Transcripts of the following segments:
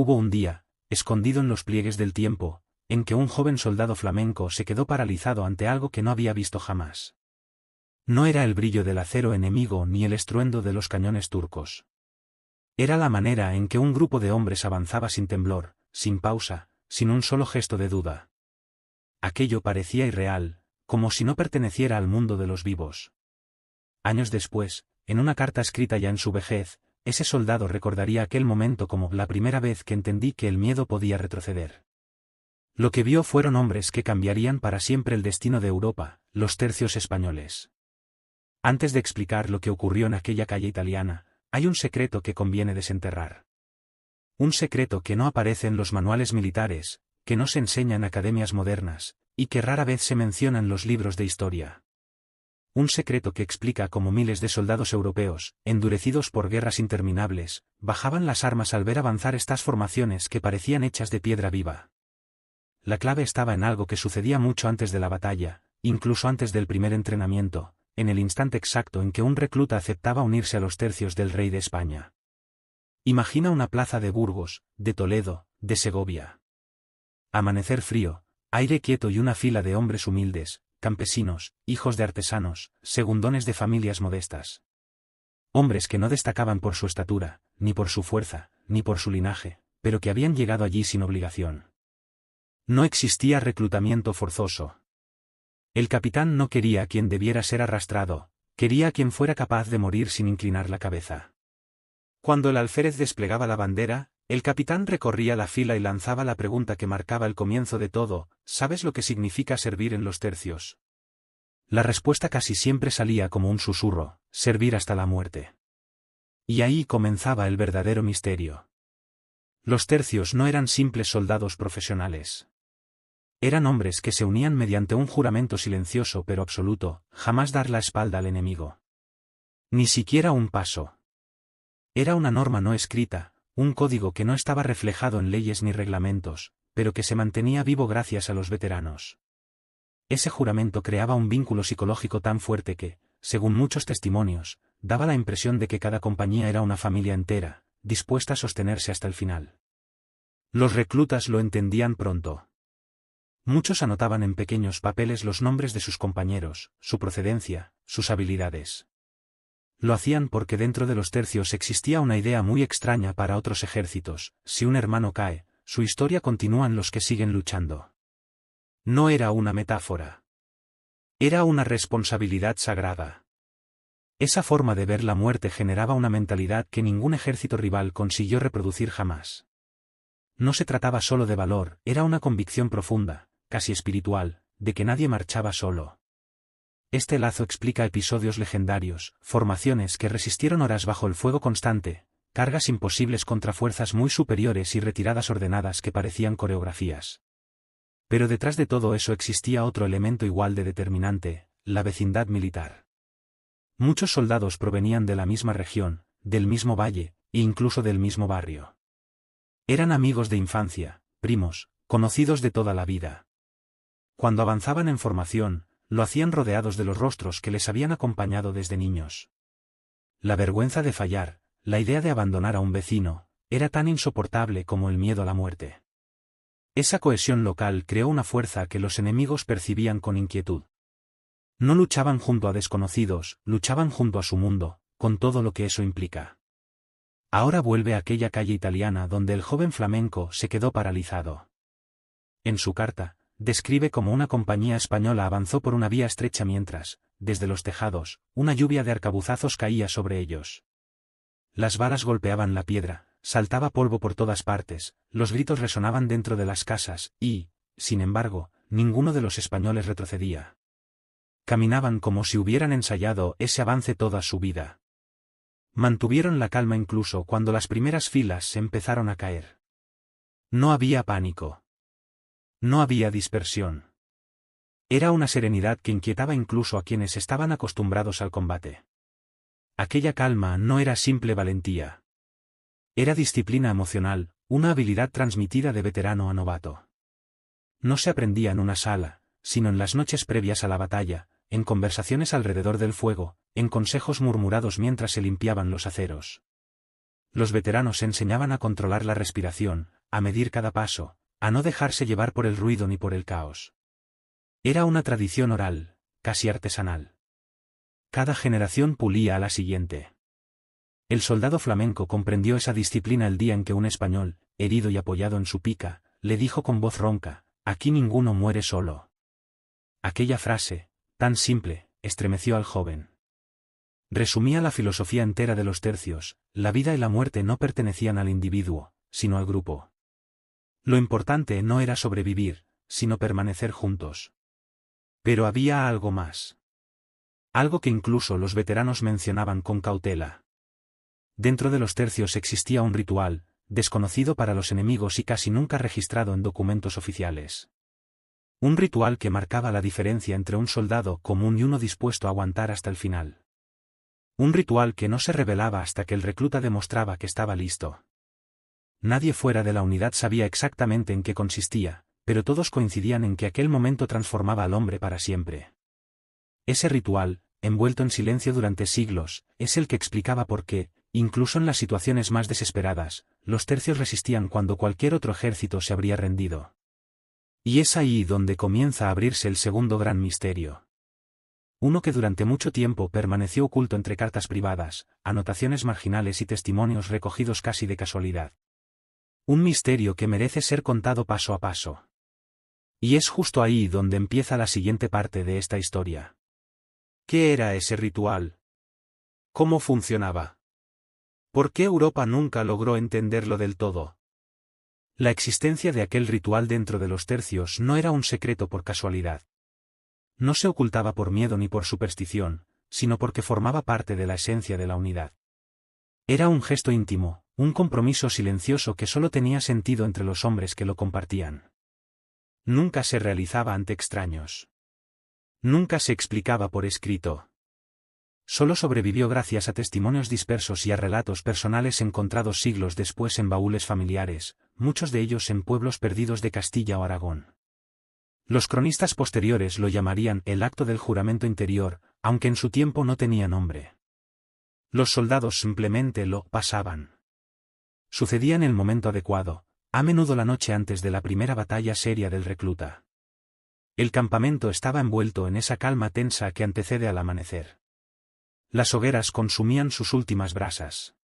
Hubo un día, escondido en los pliegues del tiempo, en que un joven soldado flamenco se quedó paralizado ante algo que no había visto jamás. No era el brillo del acero enemigo ni el estruendo de los cañones turcos. Era la manera en que un grupo de hombres avanzaba sin temblor, sin pausa, sin un solo gesto de duda. Aquello parecía irreal, como si no perteneciera al mundo de los vivos. Años después, en una carta escrita ya en su vejez, ese soldado recordaría aquel momento como la primera vez que entendí que el miedo podía retroceder. Lo que vio fueron hombres que cambiarían para siempre el destino de Europa, los tercios españoles. Antes de explicar lo que ocurrió en aquella calle italiana, hay un secreto que conviene desenterrar. Un secreto que no aparece en los manuales militares, que no se enseña en academias modernas, y que rara vez se menciona en los libros de historia. Un secreto que explica cómo miles de soldados europeos, endurecidos por guerras interminables, bajaban las armas al ver avanzar estas formaciones que parecían hechas de piedra viva. La clave estaba en algo que sucedía mucho antes de la batalla, incluso antes del primer entrenamiento, en el instante exacto en que un recluta aceptaba unirse a los tercios del rey de España. Imagina una plaza de Burgos, de Toledo, de Segovia. Amanecer frío, aire quieto y una fila de hombres humildes, campesinos, hijos de artesanos, segundones de familias modestas. Hombres que no destacaban por su estatura, ni por su fuerza, ni por su linaje, pero que habían llegado allí sin obligación. No existía reclutamiento forzoso. El capitán no quería a quien debiera ser arrastrado, quería a quien fuera capaz de morir sin inclinar la cabeza. Cuando el alférez desplegaba la bandera, el capitán recorría la fila y lanzaba la pregunta que marcaba el comienzo de todo: ¿sabes lo que significa servir en los tercios? La respuesta casi siempre salía como un susurro: servir hasta la muerte. Y ahí comenzaba el verdadero misterio. Los tercios no eran simples soldados profesionales. Eran hombres que se unían mediante un juramento silencioso pero absoluto: jamás dar la espalda al enemigo. Ni siquiera un paso. Era una norma no escrita, un código que no estaba reflejado en leyes ni reglamentos, pero que se mantenía vivo gracias a los veteranos. Ese juramento creaba un vínculo psicológico tan fuerte que, según muchos testimonios, daba la impresión de que cada compañía era una familia entera, dispuesta a sostenerse hasta el final. Los reclutas lo entendían pronto. Muchos anotaban en pequeños papeles los nombres de sus compañeros, su procedencia, sus habilidades. Lo hacían porque dentro de los tercios existía una idea muy extraña para otros ejércitos: si un hermano cae, su historia continúa en los que siguen luchando. No era una metáfora. Era una responsabilidad sagrada. Esa forma de ver la muerte generaba una mentalidad que ningún ejército rival consiguió reproducir jamás. No se trataba solo de valor, era una convicción profunda, casi espiritual, de que nadie marchaba solo. Este lazo explica episodios legendarios, formaciones que resistieron horas bajo el fuego constante, cargas imposibles contra fuerzas muy superiores y retiradas ordenadas que parecían coreografías. Pero detrás de todo eso existía otro elemento igual de determinante: la vecindad militar. Muchos soldados provenían de la misma región, del mismo valle, e incluso del mismo barrio. Eran amigos de infancia, primos, conocidos de toda la vida. Cuando avanzaban en formación, lo hacían rodeados de los rostros que les habían acompañado desde niños. La vergüenza de fallar, la idea de abandonar a un vecino, era tan insoportable como el miedo a la muerte. Esa cohesión local creó una fuerza que los enemigos percibían con inquietud. No luchaban junto a desconocidos, luchaban junto a su mundo, con todo lo que eso implica. Ahora vuelve a aquella calle italiana donde el joven flamenco se quedó paralizado. En su carta, describe cómo una compañía española avanzó por una vía estrecha mientras, desde los tejados, una lluvia de arcabuzazos caía sobre ellos. Las varas golpeaban la piedra, saltaba polvo por todas partes, los gritos resonaban dentro de las casas, y, sin embargo, ninguno de los españoles retrocedía. Caminaban como si hubieran ensayado ese avance toda su vida. Mantuvieron la calma incluso cuando las primeras filas se empezaron a caer. No había pánico. No había dispersión. Era una serenidad que inquietaba incluso a quienes estaban acostumbrados al combate. Aquella calma no era simple valentía. Era disciplina emocional, una habilidad transmitida de veterano a novato. No se aprendía en una sala, sino en las noches previas a la batalla, en conversaciones alrededor del fuego, en consejos murmurados mientras se limpiaban los aceros. Los veteranos enseñaban a controlar la respiración, a medir cada paso, a no dejarse llevar por el ruido ni por el caos. Era una tradición oral, casi artesanal. Cada generación pulía a la siguiente. El soldado flamenco comprendió esa disciplina el día en que un español, herido y apoyado en su pica, le dijo con voz ronca: «Aquí ninguno muere solo». Aquella frase, tan simple, estremeció al joven. Resumía la filosofía entera de los tercios: la vida y la muerte no pertenecían al individuo, sino al grupo. Lo importante no era sobrevivir, sino permanecer juntos. Pero había algo más. Algo que incluso los veteranos mencionaban con cautela. Dentro de los tercios existía un ritual, desconocido para los enemigos y casi nunca registrado en documentos oficiales. Un ritual que marcaba la diferencia entre un soldado común y uno dispuesto a aguantar hasta el final. Un ritual que no se revelaba hasta que el recluta demostraba que estaba listo. Nadie fuera de la unidad sabía exactamente en qué consistía, pero todos coincidían en que aquel momento transformaba al hombre para siempre. Ese ritual, envuelto en silencio durante siglos, es el que explicaba por qué, incluso en las situaciones más desesperadas, los tercios resistían cuando cualquier otro ejército se habría rendido. Y es ahí donde comienza a abrirse el segundo gran misterio. Uno que durante mucho tiempo permaneció oculto entre cartas privadas, anotaciones marginales y testimonios recogidos casi de casualidad. Un misterio que merece ser contado paso a paso. Y es justo ahí donde empieza la siguiente parte de esta historia. ¿Qué era ese ritual? ¿Cómo funcionaba? ¿Por qué Europa nunca logró entenderlo del todo? La existencia de aquel ritual dentro de los tercios no era un secreto por casualidad. No se ocultaba por miedo ni por superstición, sino porque formaba parte de la esencia de la unidad. Era un gesto íntimo, un compromiso silencioso que solo tenía sentido entre los hombres que lo compartían. Nunca se realizaba ante extraños. Nunca se explicaba por escrito. Solo sobrevivió gracias a testimonios dispersos y a relatos personales encontrados siglos después en baúles familiares, muchos de ellos en pueblos perdidos de Castilla o Aragón. Los cronistas posteriores lo llamarían el acto del juramento interior, aunque en su tiempo no tenía nombre. Los soldados simplemente lo pasaban. Sucedía en el momento adecuado, a menudo la noche antes de la primera batalla seria del recluta. El campamento estaba envuelto en esa calma tensa que antecede al amanecer. Las hogueras consumían sus últimas brasas.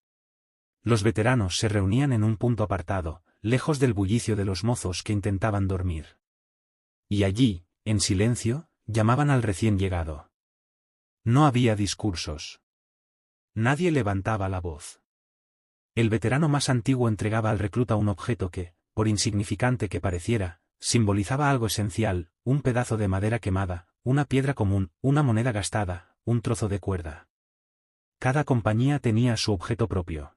Los veteranos se reunían en un punto apartado, lejos del bullicio de los mozos que intentaban dormir. Y allí, en silencio, llamaban al recién llegado. No había discursos. Nadie levantaba la voz. El veterano más antiguo entregaba al recluta un objeto que, por insignificante que pareciera, simbolizaba algo esencial: un pedazo de madera quemada, una piedra común, una moneda gastada, un trozo de cuerda. Cada compañía tenía su objeto propio.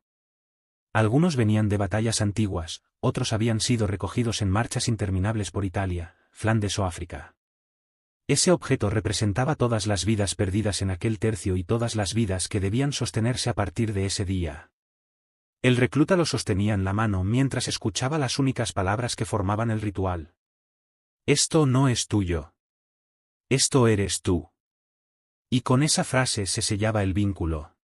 Algunos venían de batallas antiguas, otros habían sido recogidos en marchas interminables por Italia, Flandes o África. Ese objeto representaba todas las vidas perdidas en aquel tercio y todas las vidas que debían sostenerse a partir de ese día. El recluta lo sostenía en la mano mientras escuchaba las únicas palabras que formaban el ritual. Esto no es tuyo. Esto eres tú. Y con esa frase se sellaba el vínculo.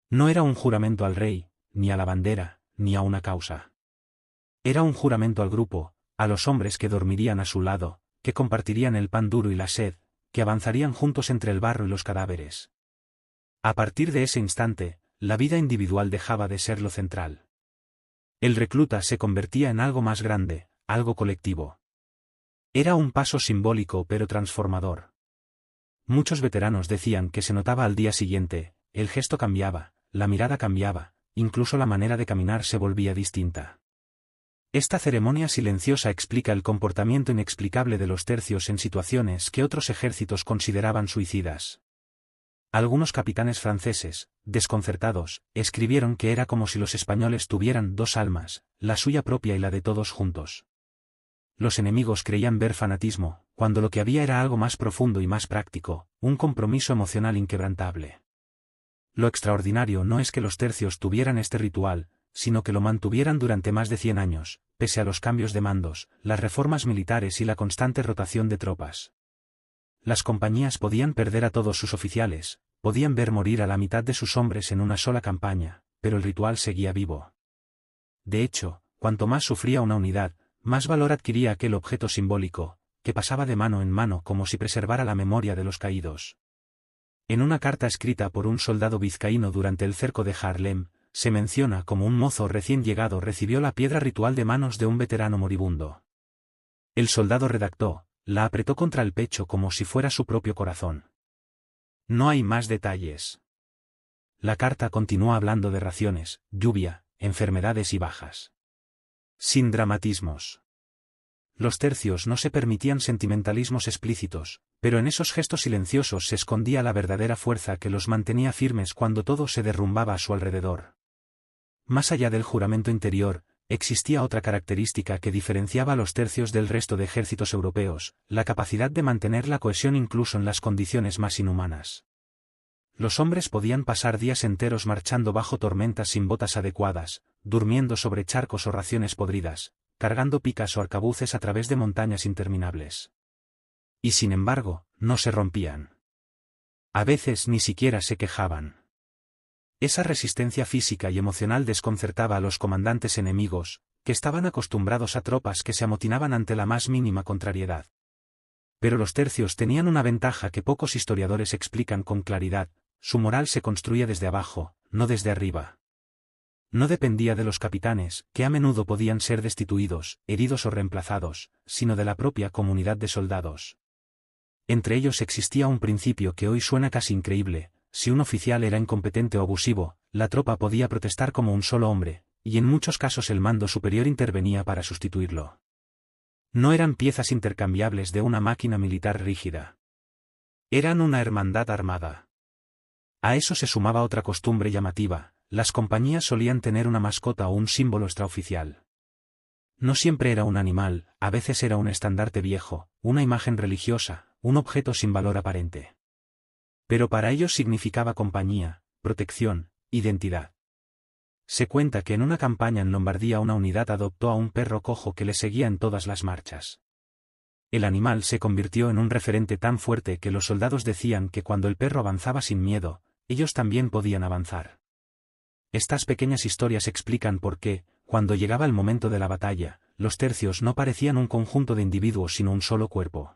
No era un juramento al rey, ni a la bandera, ni a una causa. Era un juramento al grupo, a los hombres que dormirían a su lado, que compartirían el pan duro y la sed, que avanzarían juntos entre el barro y los cadáveres. A partir de ese instante, la vida individual dejaba de ser lo central. El recluta se convertía en algo más grande, algo colectivo. Era un paso simbólico pero transformador. Muchos veteranos decían que se notaba al día siguiente: el gesto cambiaba, la mirada cambiaba, incluso la manera de caminar se volvía distinta. Esta ceremonia silenciosa explica el comportamiento inexplicable de los tercios en situaciones que otros ejércitos consideraban suicidas. Algunos capitanes franceses, desconcertados, escribieron que era como si los españoles tuvieran dos almas, la suya propia y la de todos juntos. Los enemigos creían ver fanatismo, cuando lo que había era algo más profundo y más práctico, un compromiso emocional inquebrantable. Lo extraordinario no es que los tercios tuvieran este ritual, sino que lo mantuvieran durante más de 100 años, pese a los cambios de mandos, las reformas militares y la constante rotación de tropas. Las compañías podían perder a todos sus oficiales, podían ver morir a la mitad de sus hombres en una sola campaña, pero el ritual seguía vivo. De hecho, cuanto más sufría una unidad, más valor adquiría aquel objeto simbólico, que pasaba de mano en mano como si preservara la memoria de los caídos. En una carta escrita por un soldado vizcaíno durante el cerco de Haarlem, se menciona cómo un mozo recién llegado recibió la piedra ritual de manos de un veterano moribundo. El soldado redactó, la apretó contra el pecho como si fuera su propio corazón. No hay más detalles. La carta continúa hablando de raciones, lluvia, enfermedades y bajas. Sin dramatismos. Los tercios no se permitían sentimentalismos explícitos, pero en esos gestos silenciosos se escondía la verdadera fuerza que los mantenía firmes cuando todo se derrumbaba a su alrededor. Más allá del juramento interior, existía otra característica que diferenciaba a los tercios del resto de ejércitos europeos, la capacidad de mantener la cohesión incluso en las condiciones más inhumanas. Los hombres podían pasar días enteros marchando bajo tormentas sin botas adecuadas, durmiendo sobre charcos o raciones podridas, cargando picas o arcabuces a través de montañas interminables. Y sin embargo, no se rompían. A veces ni siquiera se quejaban. Esa resistencia física y emocional desconcertaba a los comandantes enemigos, que estaban acostumbrados a tropas que se amotinaban ante la más mínima contrariedad. Pero los tercios tenían una ventaja que pocos historiadores explican con claridad: su moral se construía desde abajo, no desde arriba. No dependía de los capitanes, que a menudo podían ser destituidos, heridos o reemplazados, sino de la propia comunidad de soldados. Entre ellos existía un principio que hoy suena casi increíble: si un oficial era incompetente o abusivo, la tropa podía protestar como un solo hombre, y en muchos casos el mando superior intervenía para sustituirlo. No eran piezas intercambiables de una máquina militar rígida. Eran una hermandad armada. A eso se sumaba otra costumbre llamativa: las compañías solían tener una mascota o un símbolo extraoficial. No siempre era un animal, a veces era un estandarte viejo, una imagen religiosa, un objeto sin valor aparente. Pero para ellos significaba compañía, protección, identidad. Se cuenta que en una campaña en Lombardía una unidad adoptó a un perro cojo que le seguía en todas las marchas. El animal se convirtió en un referente tan fuerte que los soldados decían que cuando el perro avanzaba sin miedo, ellos también podían avanzar. Estas pequeñas historias explican por qué, cuando llegaba el momento de la batalla, los tercios no parecían un conjunto de individuos sino un solo cuerpo.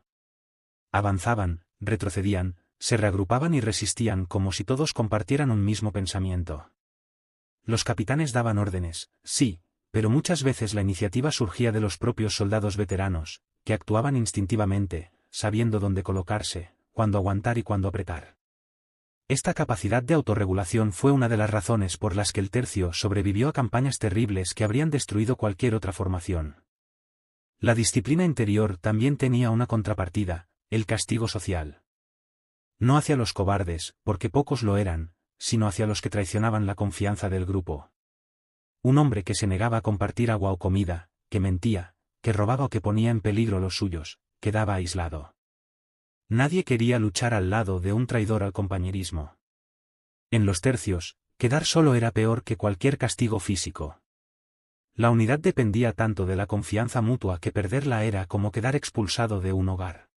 Avanzaban, retrocedían, se reagrupaban y resistían como si todos compartieran un mismo pensamiento. Los capitanes daban órdenes, sí, pero muchas veces la iniciativa surgía de los propios soldados veteranos, que actuaban instintivamente, sabiendo dónde colocarse, cuándo aguantar y cuándo apretar. Esta capacidad de autorregulación fue una de las razones por las que el tercio sobrevivió a campañas terribles que habrían destruido cualquier otra formación. La disciplina interior también tenía una contrapartida: el castigo social. No hacia los cobardes, porque pocos lo eran, sino hacia los que traicionaban la confianza del grupo. Un hombre que se negaba a compartir agua o comida, que mentía, que robaba o que ponía en peligro los suyos, quedaba aislado. Nadie quería luchar al lado de un traidor al compañerismo. En los tercios, quedar solo era peor que cualquier castigo físico. La unidad dependía tanto de la confianza mutua que perderla era como quedar expulsado de un hogar.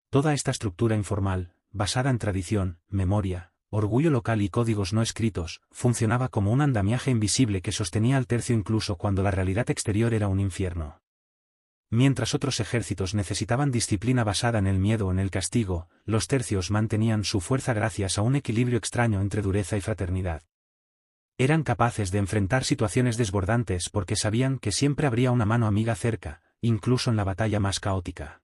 Toda esta estructura informal, basada en tradición, memoria, orgullo local y códigos no escritos, funcionaba como un andamiaje invisible que sostenía al tercio incluso cuando la realidad exterior era un infierno. Mientras otros ejércitos necesitaban disciplina basada en el miedo o en el castigo, los tercios mantenían su fuerza gracias a un equilibrio extraño entre dureza y fraternidad. Eran capaces de enfrentar situaciones desbordantes porque sabían que siempre habría una mano amiga cerca, incluso en la batalla más caótica.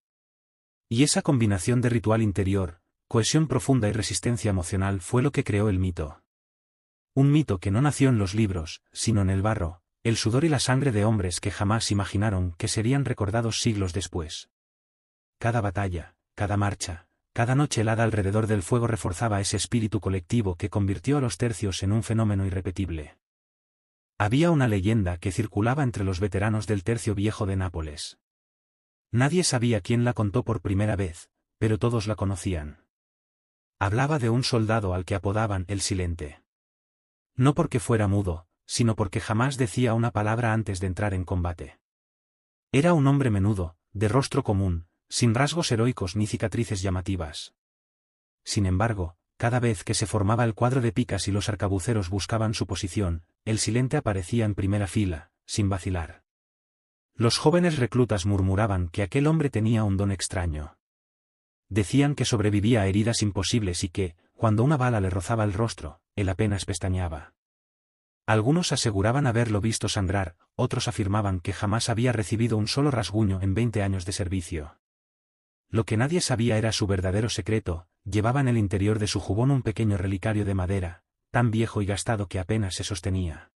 Y esa combinación de ritual interior, cohesión profunda y resistencia emocional fue lo que creó el mito. Un mito que no nació en los libros, sino en el barro, el sudor y la sangre de hombres que jamás imaginaron que serían recordados siglos después. Cada batalla, cada marcha, cada noche helada alrededor del fuego reforzaba ese espíritu colectivo que convirtió a los tercios en un fenómeno irrepetible. Había una leyenda que circulaba entre los veteranos del Tercio Viejo de Nápoles. Nadie sabía quién la contó por primera vez, pero todos la conocían. Hablaba de un soldado al que apodaban el Silente. No porque fuera mudo, sino porque jamás decía una palabra antes de entrar en combate. Era un hombre menudo, de rostro común, sin rasgos heroicos ni cicatrices llamativas. Sin embargo, cada vez que se formaba el cuadro de picas y los arcabuceros buscaban su posición, el silente aparecía en primera fila, sin vacilar. Los jóvenes reclutas murmuraban que aquel hombre tenía un don extraño. Decían que sobrevivía a heridas imposibles y que, cuando una bala le rozaba el rostro, él apenas pestañeaba. Algunos aseguraban haberlo visto sangrar, otros afirmaban que jamás había recibido un solo rasguño en 20 años de servicio. Lo que nadie sabía era su verdadero secreto: llevaba en el interior de su jubón un pequeño relicario de madera, tan viejo y gastado que apenas se sostenía.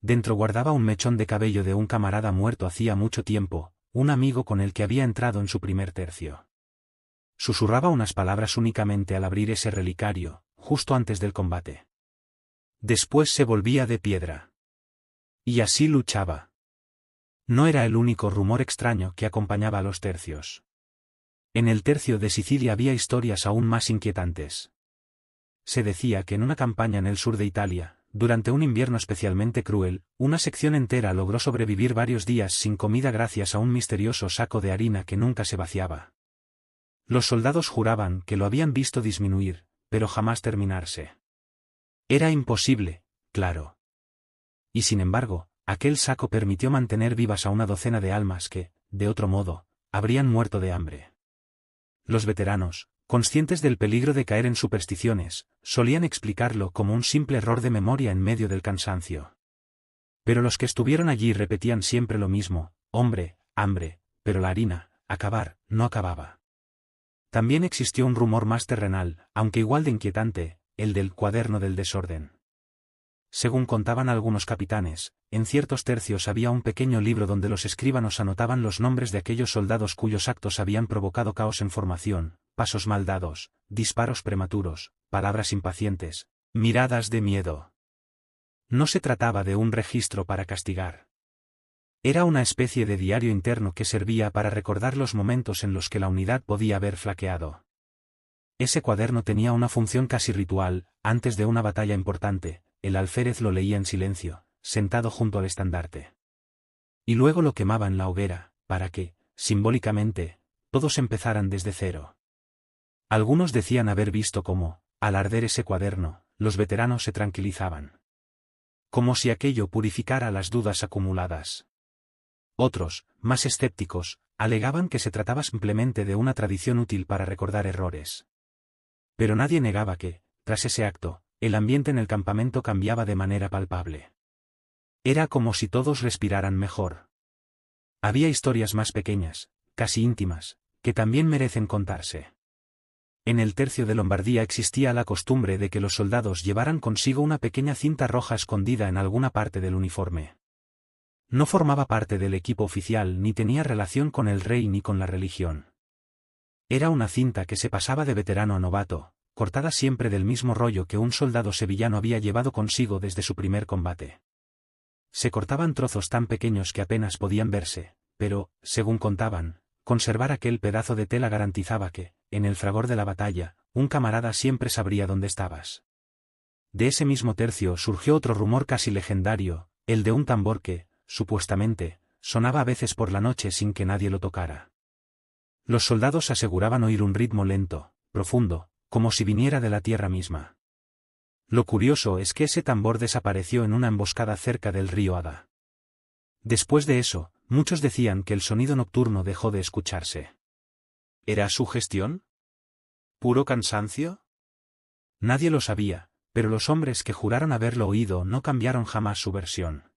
Dentro guardaba un mechón de cabello de un camarada muerto hacía mucho tiempo, un amigo con el que había entrado en su primer tercio. Susurraba unas palabras únicamente al abrir ese relicario, justo antes del combate. Después se volvía de piedra. Y así luchaba. No era el único rumor extraño que acompañaba a los tercios. En el tercio de Sicilia había historias aún más inquietantes. Se decía que en una campaña en el sur de Italia, durante un invierno especialmente cruel, una sección entera logró sobrevivir varios días sin comida gracias a un misterioso saco de harina que nunca se vaciaba. Los soldados juraban que lo habían visto disminuir, pero jamás terminarse. Era imposible, claro. Y sin embargo, aquel saco permitió mantener vivas a una docena de almas que, de otro modo, habrían muerto de hambre. Los veteranos, conscientes del peligro de caer en supersticiones, solían explicarlo como un simple error de memoria en medio del cansancio. Pero los que estuvieron allí repetían siempre lo mismo: hombre, hambre, pero la harina, acabar, no acababa. También existió un rumor más terrenal, aunque igual de inquietante, el del cuaderno del desorden. Según contaban algunos capitanes, en ciertos tercios había un pequeño libro donde los escribanos anotaban los nombres de aquellos soldados cuyos actos habían provocado caos en formación, pasos mal dados, disparos prematuros, palabras impacientes, miradas de miedo. No se trataba de un registro para castigar. Era una especie de diario interno que servía para recordar los momentos en los que la unidad podía haber flaqueado. Ese cuaderno tenía una función casi ritual: antes de una batalla importante, el alférez lo leía en silencio, sentado junto al estandarte. Y luego lo quemaba en la hoguera, para que, simbólicamente, todos empezaran desde cero. Algunos decían haber visto cómo, al arder ese cuaderno, los veteranos se tranquilizaban. Como si aquello purificara las dudas acumuladas. Otros, más escépticos, alegaban que se trataba simplemente de una tradición útil para recordar errores. Pero nadie negaba que, tras ese acto, el ambiente en el campamento cambiaba de manera palpable. Era como si todos respiraran mejor. Había historias más pequeñas, casi íntimas, que también merecen contarse. En el tercio de Lombardía existía la costumbre de que los soldados llevaran consigo una pequeña cinta roja escondida en alguna parte del uniforme. No formaba parte del equipo oficial ni tenía relación con el rey ni con la religión. Era una cinta que se pasaba de veterano a novato, cortada siempre del mismo rollo que un soldado sevillano había llevado consigo desde su primer combate. Se cortaban trozos tan pequeños que apenas podían verse, pero, según contaban, conservar aquel pedazo de tela garantizaba que, en el fragor de la batalla, un camarada siempre sabría dónde estabas. De ese mismo tercio surgió otro rumor casi legendario, el de un tambor que, supuestamente, sonaba a veces por la noche sin que nadie lo tocara. Los soldados aseguraban oír un ritmo lento, profundo, como si viniera de la tierra misma. Lo curioso es que ese tambor desapareció en una emboscada cerca del río Adda. Después de eso, muchos decían que el sonido nocturno dejó de escucharse. ¿Era sugestión? ¿Puro cansancio? Nadie lo sabía, pero los hombres que juraron haberlo oído no cambiaron jamás su versión.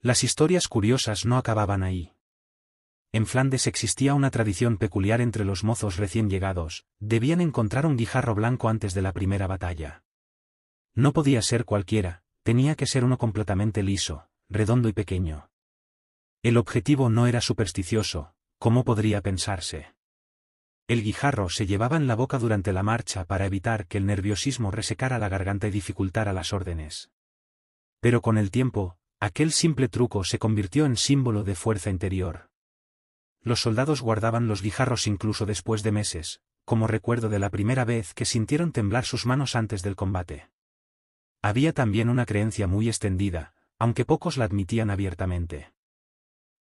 Las historias curiosas no acababan ahí. En Flandes existía una tradición peculiar entre los mozos recién llegados: debían encontrar un guijarro blanco antes de la primera batalla. No podía ser cualquiera, tenía que ser uno completamente liso, redondo y pequeño. El objetivo no era supersticioso, como podría pensarse. El guijarro se llevaba en la boca durante la marcha para evitar que el nerviosismo resecara la garganta y dificultara las órdenes. Pero con el tiempo, aquel simple truco se convirtió en símbolo de fuerza interior. Los soldados guardaban los guijarros incluso después de meses, como recuerdo de la primera vez que sintieron temblar sus manos antes del combate. Había también una creencia muy extendida, aunque pocos la admitían abiertamente.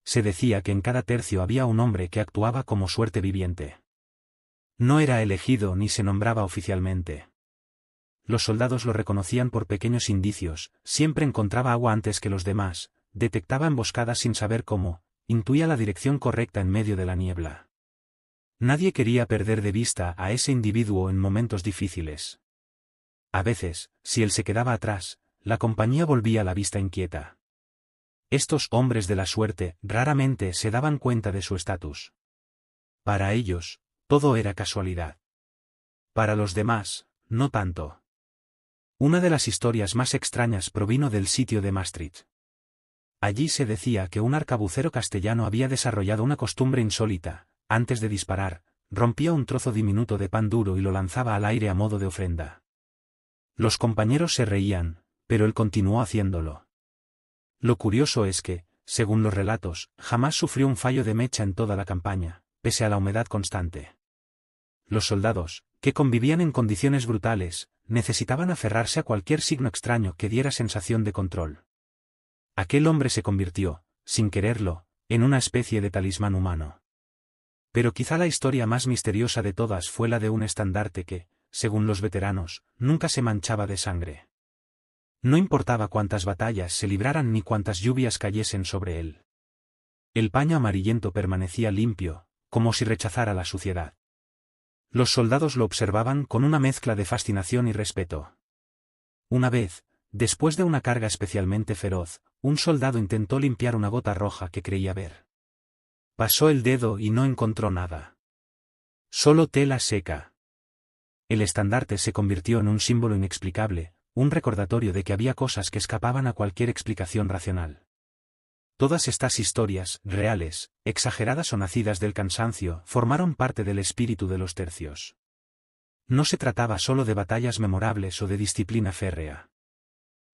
Se decía que en cada tercio había un hombre que actuaba como suerte viviente. No era elegido ni se nombraba oficialmente. Los soldados lo reconocían por pequeños indicios, siempre encontraba agua antes que los demás, detectaba emboscadas sin saber cómo, intuía la dirección correcta en medio de la niebla. Nadie quería perder de vista a ese individuo en momentos difíciles. A veces, si él se quedaba atrás, la compañía volvía la vista inquieta. Estos hombres de la suerte raramente se daban cuenta de su estatus. Para ellos, todo era casualidad. Para los demás, no tanto. Una de las historias más extrañas provino del sitio de Maastricht. Allí se decía que un arcabucero castellano había desarrollado una costumbre insólita: antes de disparar, rompía un trozo diminuto de pan duro y lo lanzaba al aire a modo de ofrenda. Los compañeros se reían, pero él continuó haciéndolo. Lo curioso es que, según los relatos, jamás sufrió un fallo de mecha en toda la campaña, pese a la humedad constante. Los soldados, que convivían en condiciones brutales, necesitaban aferrarse a cualquier signo extraño que diera sensación de control. Aquel hombre se convirtió, sin quererlo, en una especie de talismán humano. Pero quizá la historia más misteriosa de todas fue la de un estandarte que, según los veteranos, nunca se manchaba de sangre. No importaba cuántas batallas se libraran ni cuántas lluvias cayesen sobre él. El paño amarillento permanecía limpio, como si rechazara la suciedad. Los soldados lo observaban con una mezcla de fascinación y respeto. Una vez, después de una carga especialmente feroz, un soldado intentó limpiar una gota roja que creía ver. Pasó el dedo y no encontró nada. Solo tela seca. El estandarte se convirtió en un símbolo inexplicable, un recordatorio de que había cosas que escapaban a cualquier explicación racional. Todas estas historias, reales, exageradas o nacidas del cansancio, formaron parte del espíritu de los tercios. No se trataba solo de batallas memorables o de disciplina férrea.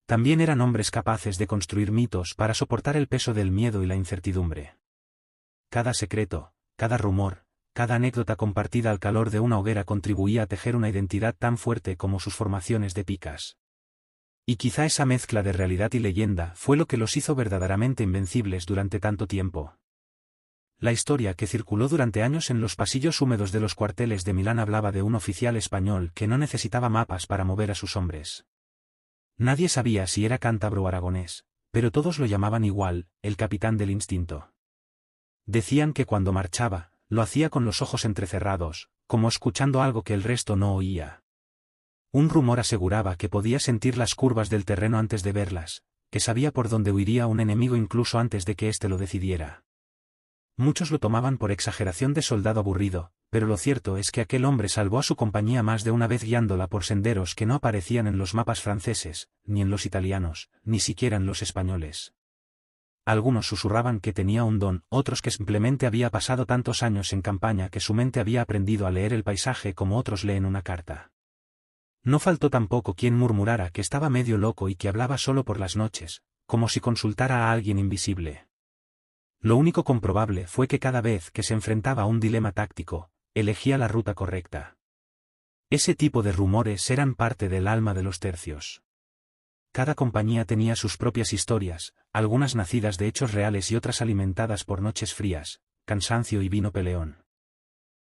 También eran hombres capaces de construir mitos para soportar el peso del miedo y la incertidumbre. Cada secreto, cada rumor, cada anécdota compartida al calor de una hoguera contribuía a tejer una identidad tan fuerte como sus formaciones de picas. Y quizá esa mezcla de realidad y leyenda fue lo que los hizo verdaderamente invencibles durante tanto tiempo. La historia que circuló durante años en los pasillos húmedos de los cuarteles de Milán hablaba de un oficial español que no necesitaba mapas para mover a sus hombres. Nadie sabía si era cántabro o aragonés, pero todos lo llamaban igual, el capitán del instinto. Decían que cuando marchaba, lo hacía con los ojos entrecerrados, como escuchando algo que el resto no oía. Un rumor aseguraba que podía sentir las curvas del terreno antes de verlas, que sabía por dónde huiría un enemigo incluso antes de que éste lo decidiera. Muchos lo tomaban por exageración de soldado aburrido, pero lo cierto es que aquel hombre salvó a su compañía más de una vez guiándola por senderos que no aparecían en los mapas franceses, ni en los italianos, ni siquiera en los españoles. Algunos susurraban que tenía un don, otros que simplemente había pasado tantos años en campaña que su mente había aprendido a leer el paisaje como otros leen una carta. No faltó tampoco quien murmurara que estaba medio loco y que hablaba solo por las noches, como si consultara a alguien invisible. Lo único comprobable fue que cada vez que se enfrentaba a un dilema táctico, elegía la ruta correcta. Ese tipo de rumores eran parte del alma de los tercios. Cada compañía tenía sus propias historias, algunas nacidas de hechos reales y otras alimentadas por noches frías, cansancio y vino peleón.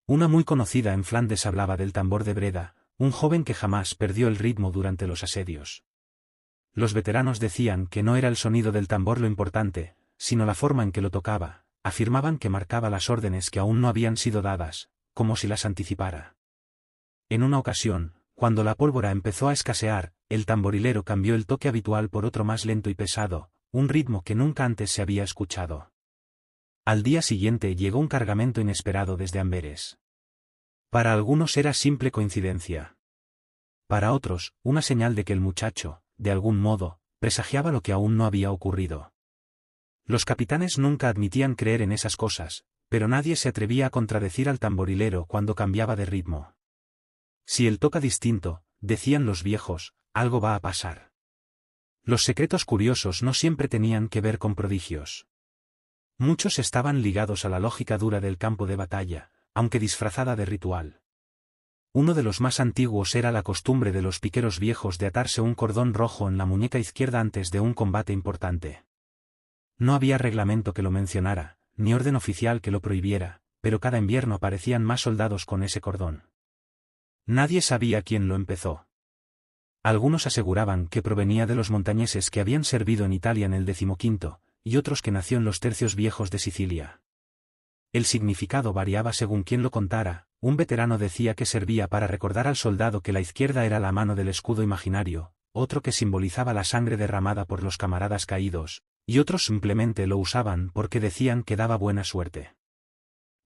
Una muy conocida en Flandes hablaba del tambor de Breda, un joven que jamás perdió el ritmo durante los asedios. Los veteranos decían que no era el sonido del tambor lo importante, sino la forma en que lo tocaba, afirmaban que marcaba las órdenes que aún no habían sido dadas, como si las anticipara. En una ocasión, cuando la pólvora empezó a escasear, el tamborilero cambió el toque habitual por otro más lento y pesado, un ritmo que nunca antes se había escuchado. Al día siguiente llegó un cargamento inesperado desde Amberes. Para algunos era simple coincidencia. Para otros, una señal de que el muchacho, de algún modo, presagiaba lo que aún no había ocurrido. Los capitanes nunca admitían creer en esas cosas, pero nadie se atrevía a contradecir al tamborilero cuando cambiaba de ritmo. Si él toca distinto, decían los viejos, algo va a pasar. Los secretos curiosos no siempre tenían que ver con prodigios. Muchos estaban ligados a la lógica dura del campo de batalla, aunque disfrazada de ritual. Uno de los más antiguos era la costumbre de los piqueros viejos de atarse un cordón rojo en la muñeca izquierda antes de un combate importante. No había reglamento que lo mencionara, ni orden oficial que lo prohibiera, pero cada invierno aparecían más soldados con ese cordón. Nadie sabía quién lo empezó. Algunos aseguraban que provenía de los montañeses que habían servido en Italia en el XV, y otros que nació en los tercios viejos de Sicilia. El significado variaba según quien lo contara. Un veterano decía que servía para recordar al soldado que la izquierda era la mano del escudo imaginario, otro que simbolizaba la sangre derramada por los camaradas caídos, y otros simplemente lo usaban porque decían que daba buena suerte.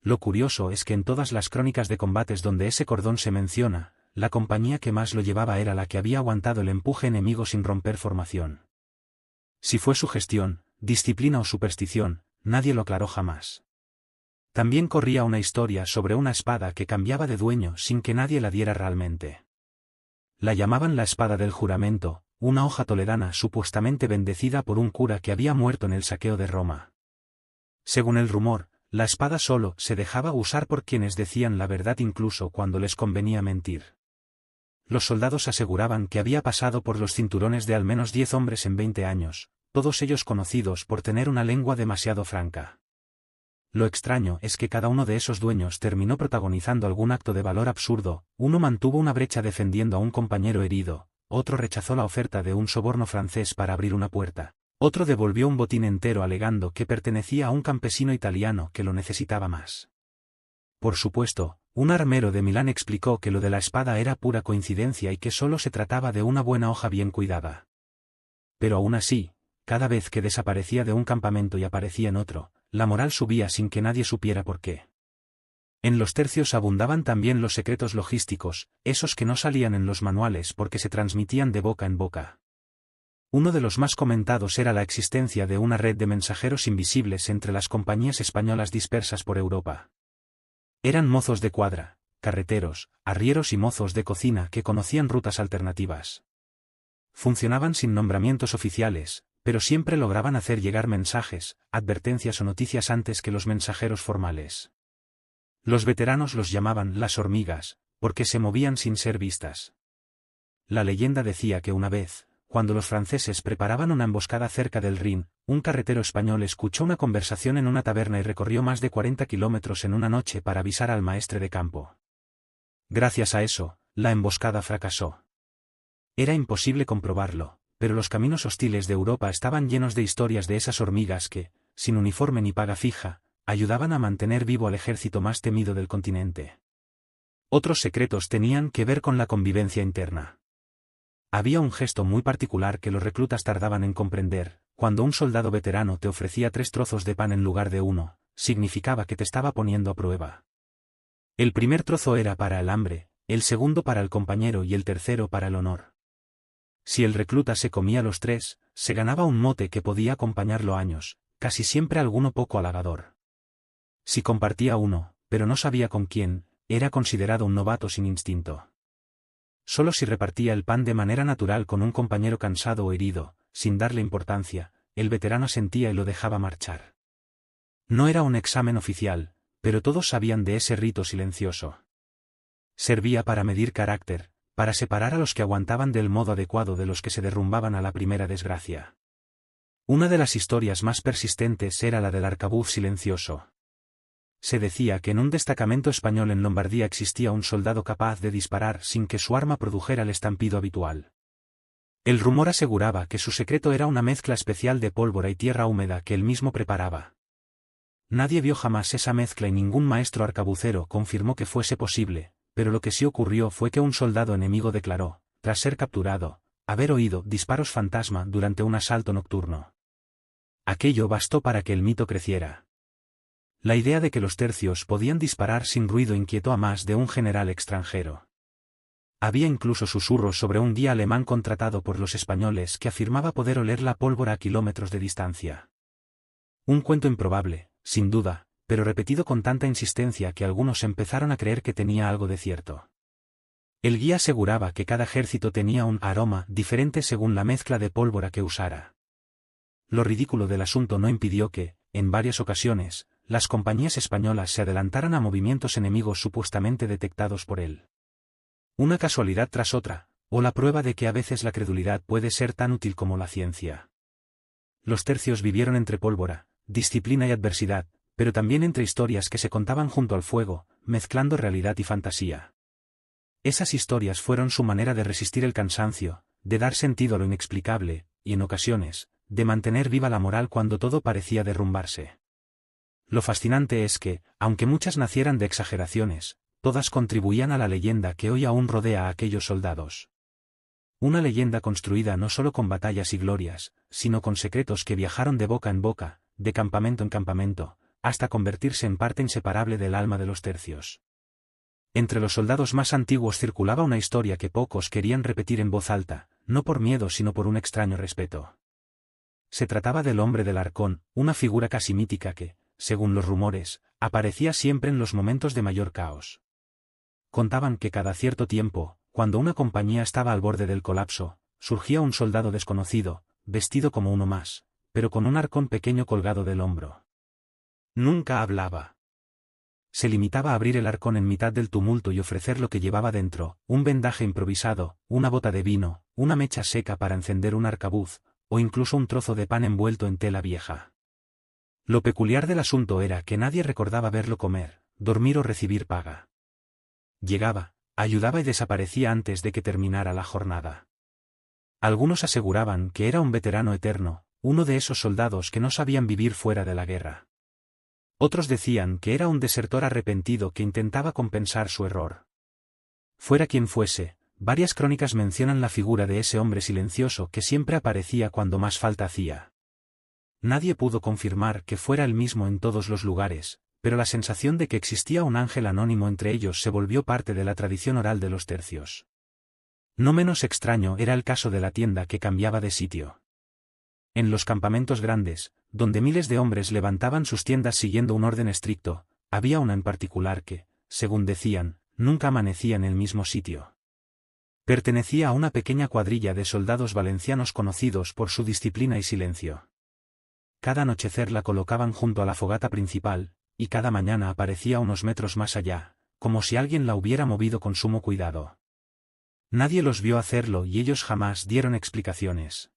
Lo curioso es que en todas las crónicas de combates donde ese cordón se menciona, la compañía que más lo llevaba era la que había aguantado el empuje enemigo sin romper formación. Si fue sugestión, disciplina o superstición, nadie lo aclaró jamás. También corría una historia sobre una espada que cambiaba de dueño sin que nadie la diera realmente. La llamaban la espada del juramento, una hoja toledana supuestamente bendecida por un cura que había muerto en el saqueo de Roma. Según el rumor, la espada solo se dejaba usar por quienes decían la verdad incluso cuando les convenía mentir. Los soldados aseguraban que había pasado por los cinturones de al menos 10 hombres en 20 años, todos ellos conocidos por tener una lengua demasiado franca. Lo extraño es que cada uno de esos dueños terminó protagonizando algún acto de valor absurdo. Uno mantuvo una brecha defendiendo a un compañero herido, otro rechazó la oferta de un soborno francés para abrir una puerta, otro devolvió un botín entero alegando que pertenecía a un campesino italiano que lo necesitaba más. Por supuesto, un armero de Milán explicó que lo de la espada era pura coincidencia y que solo se trataba de una buena hoja bien cuidada. Pero aún así, cada vez que desaparecía de un campamento y aparecía en otro, la moral subía sin que nadie supiera por qué. En los tercios abundaban también los secretos logísticos, esos que no salían en los manuales porque se transmitían de boca en boca. Uno de los más comentados era la existencia de una red de mensajeros invisibles entre las compañías españolas dispersas por Europa. Eran mozos de cuadra, carreteros, arrieros y mozos de cocina que conocían rutas alternativas. Funcionaban sin nombramientos oficiales, pero siempre lograban hacer llegar mensajes, advertencias o noticias antes que los mensajeros formales. Los veteranos los llamaban las hormigas, porque se movían sin ser vistas. La leyenda decía que una vez, cuando los franceses preparaban una emboscada cerca del Rin, un carretero español escuchó una conversación en una taberna y recorrió más de 40 kilómetros en una noche para avisar al maestre de campo. Gracias a eso, la emboscada fracasó. Era imposible comprobarlo, pero los caminos hostiles de Europa estaban llenos de historias de esas hormigas que, sin uniforme ni paga fija, ayudaban a mantener vivo al ejército más temido del continente. Otros secretos tenían que ver con la convivencia interna. Había un gesto muy particular que los reclutas tardaban en comprender: cuando un soldado veterano te ofrecía 3 trozos de pan en lugar de 1, significaba que te estaba poniendo a prueba. El primer trozo era para el hambre, el segundo para el compañero y el tercero para el honor. Si el recluta se comía los 3, se ganaba un mote que podía acompañarlo años, casi siempre alguno poco halagador. Si compartía uno, pero no sabía con quién, era considerado un novato sin instinto. Solo si repartía el pan de manera natural con un compañero cansado o herido, sin darle importancia, el veterano asentía y lo dejaba marchar. No era un examen oficial, pero todos sabían de ese rito silencioso. Servía para medir carácter, para separar a los que aguantaban del modo adecuado de los que se derrumbaban a la primera desgracia. Una de las historias más persistentes era la del arcabuz silencioso. Se decía que en un destacamento español en Lombardía existía un soldado capaz de disparar sin que su arma produjera el estampido habitual. El rumor aseguraba que su secreto era una mezcla especial de pólvora y tierra húmeda que él mismo preparaba. Nadie vio jamás esa mezcla y ningún maestro arcabucero confirmó que fuese posible, pero lo que sí ocurrió fue que un soldado enemigo declaró, tras ser capturado, haber oído disparos fantasma durante un asalto nocturno. Aquello bastó para que el mito creciera. La idea de que los tercios podían disparar sin ruido inquietó a más de un general extranjero. Había incluso susurros sobre un guía alemán contratado por los españoles que afirmaba poder oler la pólvora a kilómetros de distancia. Un cuento improbable, sin duda, pero repetido con tanta insistencia que algunos empezaron a creer que tenía algo de cierto. El guía aseguraba que cada ejército tenía un aroma diferente según la mezcla de pólvora que usara. Lo ridículo del asunto no impidió que, en varias ocasiones, las compañías españolas se adelantaran a movimientos enemigos supuestamente detectados por él. Una casualidad tras otra, o la prueba de que a veces la credulidad puede ser tan útil como la ciencia. Los tercios vivieron entre pólvora, disciplina y adversidad, pero también entre historias que se contaban junto al fuego, mezclando realidad y fantasía. Esas historias fueron su manera de resistir el cansancio, de dar sentido a lo inexplicable, y en ocasiones, de mantener viva la moral cuando todo parecía derrumbarse. Lo fascinante es que, aunque muchas nacieran de exageraciones, todas contribuían a la leyenda que hoy aún rodea a aquellos soldados. Una leyenda construida no solo con batallas y glorias, sino con secretos que viajaron de boca en boca, de campamento en campamento, hasta convertirse en parte inseparable del alma de los tercios. Entre los soldados más antiguos circulaba una historia que pocos querían repetir en voz alta, no por miedo sino por un extraño respeto. Se trataba del hombre del arcón, una figura casi mítica que, según los rumores, aparecía siempre en los momentos de mayor caos. Contaban que cada cierto tiempo, cuando una compañía estaba al borde del colapso, surgía un soldado desconocido, vestido como uno más, pero con un arcón pequeño colgado del hombro. Nunca hablaba. Se limitaba a abrir el arcón en mitad del tumulto y ofrecer lo que llevaba dentro, un vendaje improvisado, una bota de vino, una mecha seca para encender un arcabuz, o incluso un trozo de pan envuelto en tela vieja. Lo peculiar del asunto era que nadie recordaba verlo comer, dormir o recibir paga. Llegaba, ayudaba y desaparecía antes de que terminara la jornada. Algunos aseguraban que era un veterano eterno, uno de esos soldados que no sabían vivir fuera de la guerra. Otros decían que era un desertor arrepentido que intentaba compensar su error. Fuera quien fuese, varias crónicas mencionan la figura de ese hombre silencioso que siempre aparecía cuando más falta hacía. Nadie pudo confirmar que fuera el mismo en todos los lugares, pero la sensación de que existía un ángel anónimo entre ellos se volvió parte de la tradición oral de los tercios. No menos extraño era el caso de la tienda que cambiaba de sitio. En los campamentos grandes, donde miles de hombres levantaban sus tiendas siguiendo un orden estricto, había una en particular que, según decían, nunca amanecía en el mismo sitio. Pertenecía a una pequeña cuadrilla de soldados valencianos conocidos por su disciplina y silencio. Cada anochecer la colocaban junto a la fogata principal, y cada mañana aparecía unos metros más allá, como si alguien la hubiera movido con sumo cuidado. Nadie los vio hacerlo y ellos jamás dieron explicaciones.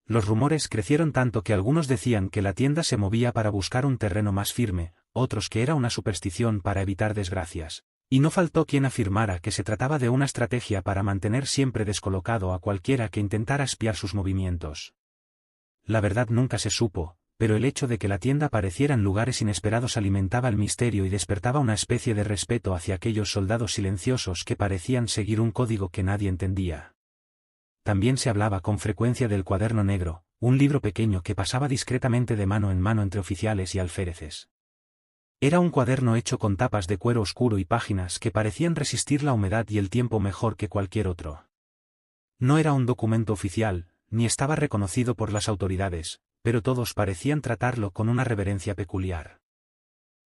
Los rumores crecieron tanto que algunos decían que la tienda se movía para buscar un terreno más firme, otros que era una superstición para evitar desgracias, y no faltó quien afirmara que se trataba de una estrategia para mantener siempre descolocado a cualquiera que intentara espiar sus movimientos. La verdad nunca se supo, pero el hecho de que la tienda apareciera en lugares inesperados alimentaba el misterio y despertaba una especie de respeto hacia aquellos soldados silenciosos que parecían seguir un código que nadie entendía. También se hablaba con frecuencia del cuaderno negro, un libro pequeño que pasaba discretamente de mano en mano entre oficiales y alféreces. Era un cuaderno hecho con tapas de cuero oscuro y páginas que parecían resistir la humedad y el tiempo mejor que cualquier otro. No era un documento oficial, ni estaba reconocido por las autoridades, pero todos parecían tratarlo con una reverencia peculiar.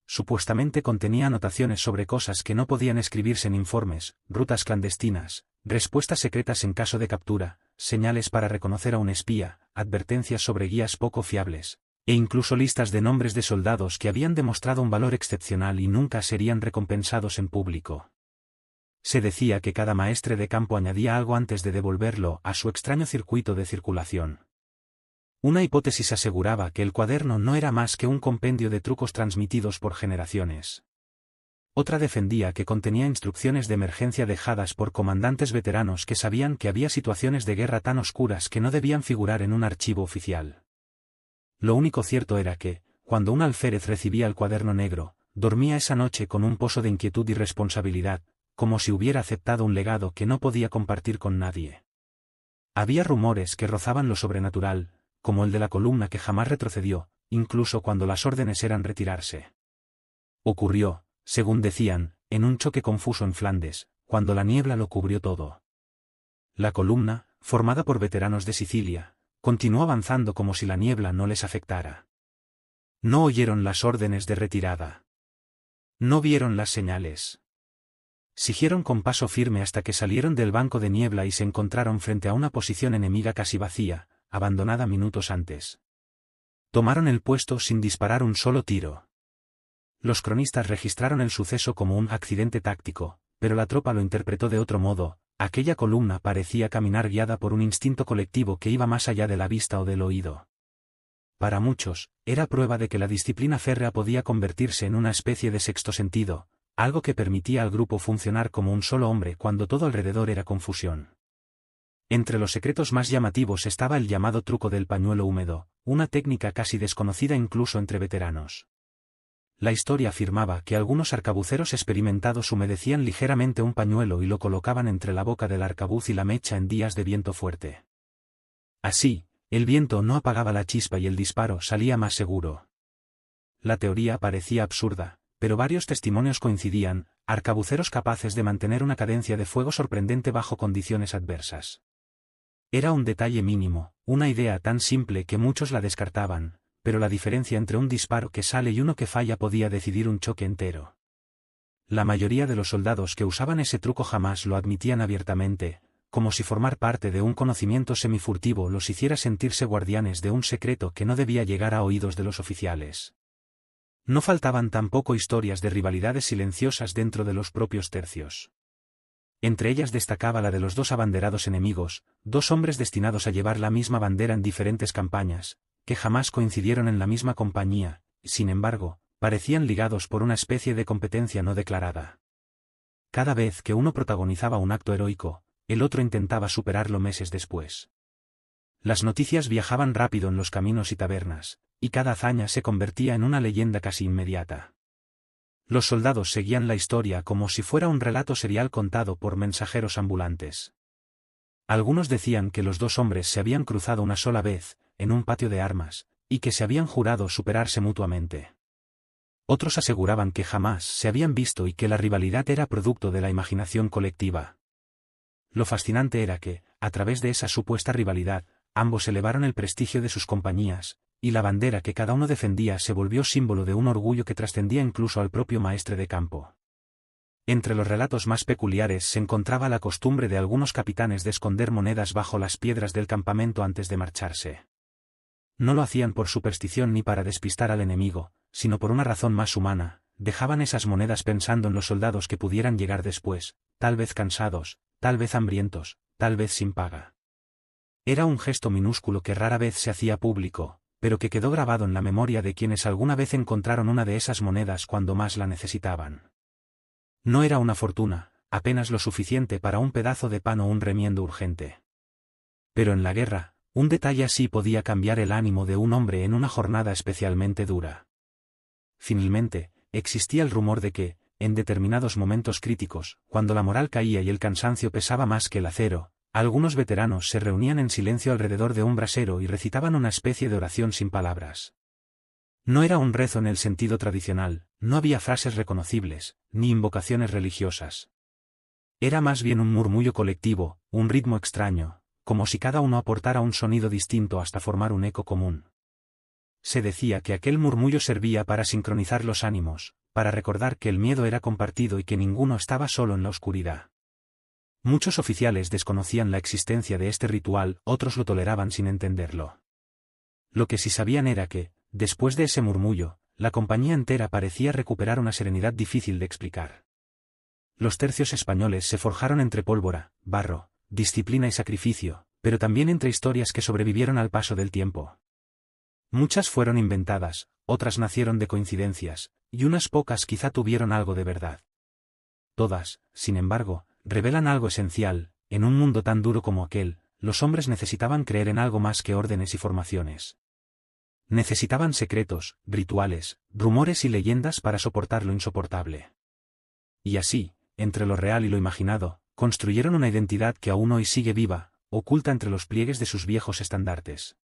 Supuestamente contenía anotaciones sobre cosas que no podían escribirse en informes, rutas clandestinas, respuestas secretas en caso de captura, señales para reconocer a un espía, advertencias sobre guías poco fiables, e incluso listas de nombres de soldados que habían demostrado un valor excepcional y nunca serían recompensados en público. Se decía que cada maestre de campo añadía algo antes de devolverlo a su extraño circuito de circulación. Una hipótesis aseguraba que el cuaderno no era más que un compendio de trucos transmitidos por generaciones. Otra defendía que contenía instrucciones de emergencia dejadas por comandantes veteranos que sabían que había situaciones de guerra tan oscuras que no debían figurar en un archivo oficial. Lo único cierto era que, cuando un alférez recibía el cuaderno negro, dormía esa noche con un pozo de inquietud y responsabilidad, como si hubiera aceptado un legado que no podía compartir con nadie. Había rumores que rozaban lo sobrenatural, como el de la columna que jamás retrocedió, incluso cuando las órdenes eran retirarse. Ocurrió, según decían, en un choque confuso en Flandes, cuando la niebla lo cubrió todo. La columna, formada por veteranos de Sicilia, continuó avanzando como si la niebla no les afectara. No oyeron las órdenes de retirada. No vieron las señales. Siguieron con paso firme hasta que salieron del banco de niebla y se encontraron frente a una posición enemiga casi vacía, abandonada minutos antes. Tomaron el puesto sin disparar un solo tiro. Los cronistas registraron el suceso como un accidente táctico, pero la tropa lo interpretó de otro modo. Aquella columna parecía caminar guiada por un instinto colectivo que iba más allá de la vista o del oído. Para muchos, era prueba de que la disciplina férrea podía convertirse en una especie de sexto sentido, algo que permitía al grupo funcionar como un solo hombre cuando todo alrededor era confusión. Entre los secretos más llamativos estaba el llamado truco del pañuelo húmedo, una técnica casi desconocida incluso entre veteranos. La historia afirmaba que algunos arcabuceros experimentados humedecían ligeramente un pañuelo y lo colocaban entre la boca del arcabuz y la mecha en días de viento fuerte. Así, el viento no apagaba la chispa y el disparo salía más seguro. La teoría parecía absurda, pero varios testimonios coincidían, arcabuceros capaces de mantener una cadencia de fuego sorprendente bajo condiciones adversas. Era un detalle mínimo, una idea tan simple que muchos la descartaban, pero la diferencia entre un disparo que sale y uno que falla podía decidir un choque entero. La mayoría de los soldados que usaban ese truco jamás lo admitían abiertamente, como si formar parte de un conocimiento semifurtivo los hiciera sentirse guardianes de un secreto que no debía llegar a oídos de los oficiales. No faltaban tampoco historias de rivalidades silenciosas dentro de los propios tercios. Entre ellas destacaba la de los dos abanderados enemigos, dos hombres destinados a llevar la misma bandera en diferentes campañas, que jamás coincidieron en la misma compañía, sin embargo, parecían ligados por una especie de competencia no declarada. Cada vez que uno protagonizaba un acto heroico, el otro intentaba superarlo meses después. Las noticias viajaban rápido en los caminos y tabernas, y cada hazaña se convertía en una leyenda casi inmediata. Los soldados seguían la historia como si fuera un relato serial contado por mensajeros ambulantes. Algunos decían que los dos hombres se habían cruzado una sola vez, en un patio de armas, y que se habían jurado superarse mutuamente. Otros aseguraban que jamás se habían visto y que la rivalidad era producto de la imaginación colectiva. Lo fascinante era que, a través de esa supuesta rivalidad, ambos elevaron el prestigio de sus compañías, y la bandera que cada uno defendía se volvió símbolo de un orgullo que trascendía incluso al propio maestre de campo. Entre los relatos más peculiares se encontraba la costumbre de algunos capitanes de esconder monedas bajo las piedras del campamento antes de marcharse. No lo hacían por superstición ni para despistar al enemigo, sino por una razón más humana, dejaban esas monedas pensando en los soldados que pudieran llegar después, tal vez cansados, tal vez hambrientos, tal vez sin paga. Era un gesto minúsculo que rara vez se hacía público, pero que quedó grabado en la memoria de quienes alguna vez encontraron una de esas monedas cuando más la necesitaban. No era una fortuna, apenas lo suficiente para un pedazo de pan o un remiendo urgente. Pero en la guerra, un detalle así podía cambiar el ánimo de un hombre en una jornada especialmente dura. Finalmente, existía el rumor de que, en determinados momentos críticos, cuando la moral caía y el cansancio pesaba más que el acero, algunos veteranos se reunían en silencio alrededor de un brasero y recitaban una especie de oración sin palabras. No era un rezo en el sentido tradicional, no había frases reconocibles, ni invocaciones religiosas. Era más bien un murmullo colectivo, un ritmo extraño, como si cada uno aportara un sonido distinto hasta formar un eco común. Se decía que aquel murmullo servía para sincronizar los ánimos, para recordar que el miedo era compartido y que ninguno estaba solo en la oscuridad. Muchos oficiales desconocían la existencia de este ritual, otros lo toleraban sin entenderlo. Lo que sí sabían era que, después de ese murmullo, la compañía entera parecía recuperar una serenidad difícil de explicar. Los tercios españoles se forjaron entre pólvora, barro, disciplina y sacrificio, pero también entre historias que sobrevivieron al paso del tiempo. Muchas fueron inventadas, otras nacieron de coincidencias, y unas pocas quizá tuvieron algo de verdad. Todas, sin embargo, revelan algo esencial: en un mundo tan duro como aquel, los hombres necesitaban creer en algo más que órdenes y formaciones. Necesitaban secretos, rituales, rumores y leyendas para soportar lo insoportable. Y así, entre lo real y lo imaginado, construyeron una identidad que aún hoy sigue viva, oculta entre los pliegues de sus viejos estandartes.